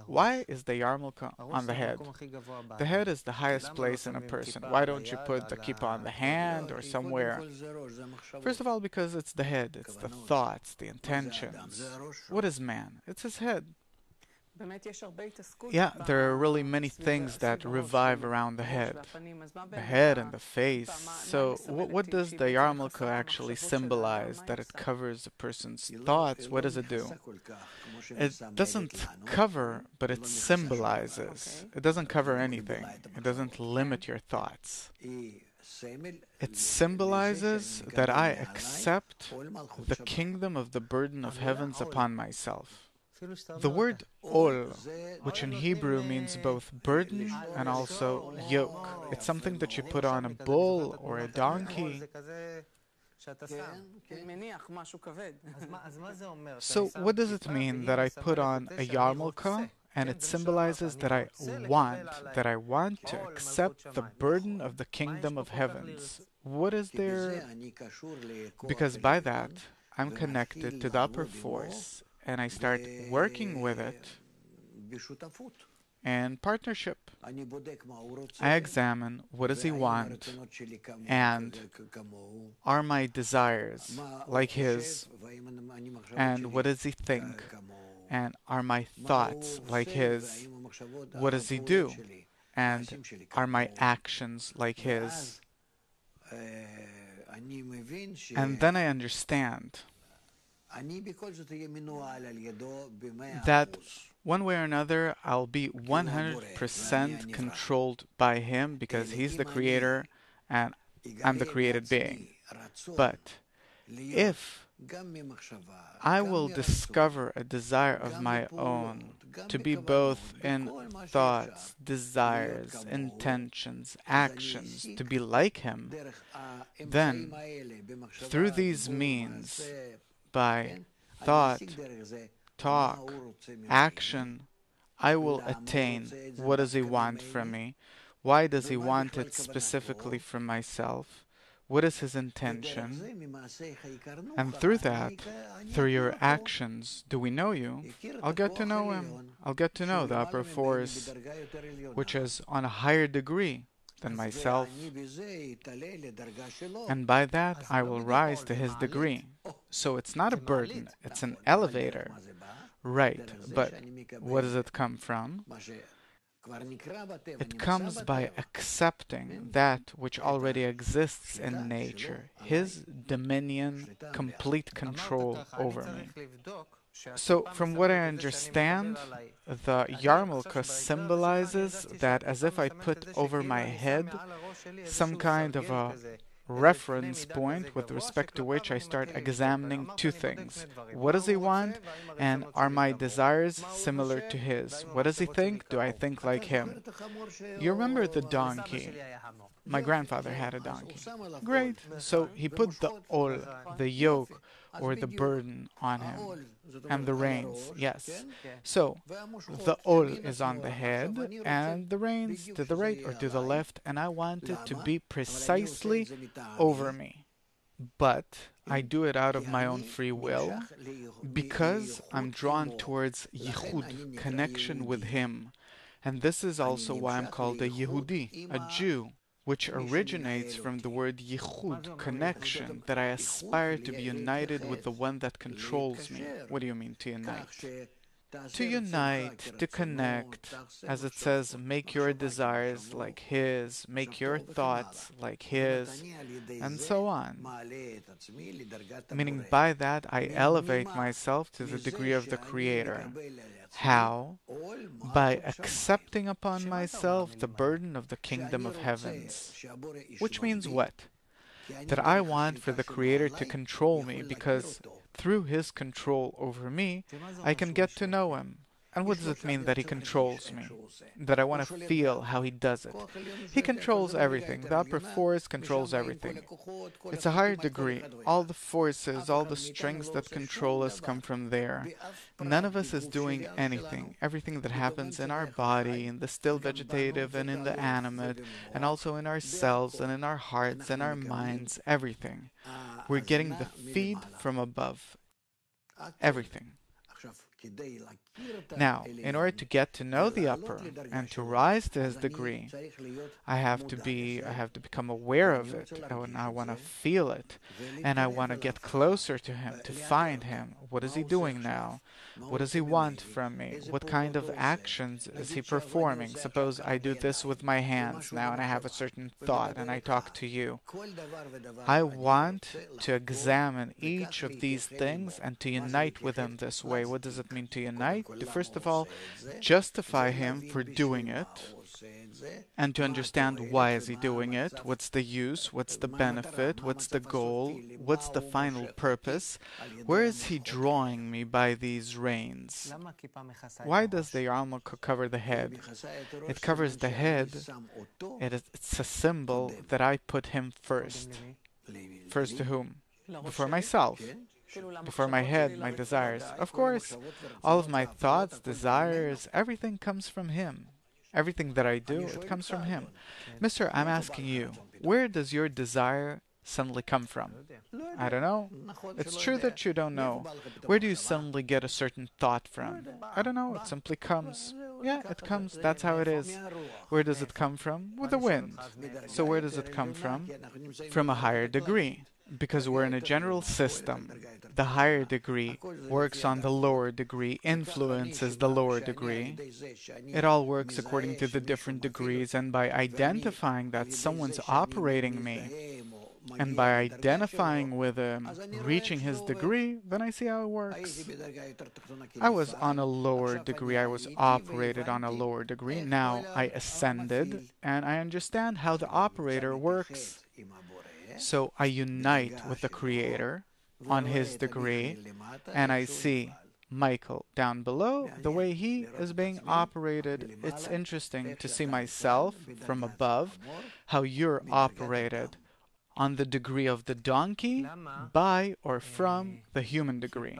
Why is the yarmulke on the head? The head is the highest place in a person. Why don't you put the kippah on the hand or somewhere? First of all, because it's the head, it's the thoughts, the intentions. What is man? It's his head. Yeah, there are really many things that revive around the head and the face. So, what does the yarmulke actually symbolize? That it covers a person's thoughts? What does it do? It doesn't cover, but it symbolizes. It doesn't cover anything. It doesn't limit your thoughts. It symbolizes that I accept the kingdom of the burden of heavens upon myself. The word ol, which in Hebrew means both burden and also yoke. It's something that you put on a bull or a donkey. So what does it mean that I put on a yarmulke and it symbolizes that I want to accept the burden of the kingdom of heavens? What is there? Because by that, I'm connected to the upper force and I start working with it and partnership. I examine what does he want and are my desires like his, and what does he think, and are my thoughts like his, what does he do, and are my actions like his. And then I understand that one way or another I'll be 100% controlled by him because he's the creator and I'm the created being. But if I will discover a desire of my own to be both in thoughts, desires, intentions, actions, to be like him, then through these means, by thought, talk, action, I will attain what does he want from me. Why does he want it specifically from myself? What is his intention? And through that, through your actions, do we know you? I'll get to know him. I'll get to know the upper force, which is on a higher degree than myself. And by that, I will rise to his degree. So it's not a burden, it's an elevator. Right, but what does it come from? It comes by accepting that which already exists in nature, his dominion, complete control over me. So, from what I understand, the yarmulke symbolizes that as if I put over my head some kind of a reference point with respect to which I start examining two things. What does he want? And are my desires similar to his? What does he think? Do I think like him? You remember the donkey? My grandfather had a donkey. Great. So he put the ol, the yoke, or the burden on him. And the reins, yes. So the ol is on the head and the reins to the right or to the left, and I want it to be precisely over me. But I do it out of my own free will because I'm drawn towards yichud, connection with him. And this is also why I'm called a Yehudi, a Jew, which originates from the word yichud, connection, that I aspire to be united with the one that controls me. What do you mean to unite? To unite, to connect, as it says, make your desires like his, make your thoughts like his, and so on. Meaning by that I elevate myself to the degree of the Creator. How? By accepting upon myself the burden of the kingdom of heavens. Which means what? That I want for the Creator to control me because through his control over me, I can get to know him. And what does it mean that he controls me? That I want to feel how he does it. He controls everything. The upper force controls everything. It's a higher degree. All the forces, all the strengths that control us come from there. None of us is doing anything. Everything that happens in our body, in the still vegetative and in the animate, and also in our cells and in our hearts and our minds, everything. We're getting the feed from above. Everything. Now, in order to get to know the upper and to rise to his degree, I have to become aware of it, and I want to feel it, and I want to get closer to him, to find him. What is he doing now? What does he want from me? What kind of actions is he performing? Suppose I do this with my hands now, and I have a certain thought, and I talk to you. I want to examine each of these things and to unite with him this way. What does it mean to unite? To first of all justify him for doing it, and to understand why is he doing it, what's the use, what's the benefit, what's the goal, what's the final purpose, where is he drawing me by these reins? Why does the yarmulke cover the head? It covers the head. It's a symbol that I put him first. First to whom? Before myself. Before my head, my desires. Of course, all of my thoughts, desires, everything comes from him. Everything that I do, it comes from him. Mister, I'm asking you, where does your desire suddenly come from? I don't know. It's true that you don't know. Where do you suddenly get a certain thought from? I don't know. It simply comes. Yeah, it comes. That's how it is. Where does it come from? With the wind. So where does it come from? From a higher degree. Because we're in a general system. The higher degree works on the lower degree, influences the lower degree. It all works according to the different degrees, and by identifying that someone's operating me, and by identifying with him, reaching his degree, then I see how it works. I was on a lower degree, I was operated on a lower degree, now I ascended, and I understand how the operator works. So I unite with the Creator on his degree, and I see Michael down below, the way he is being operated. It's interesting to see myself from above, how you're operated on the degree of the donkey, by or from the human degree.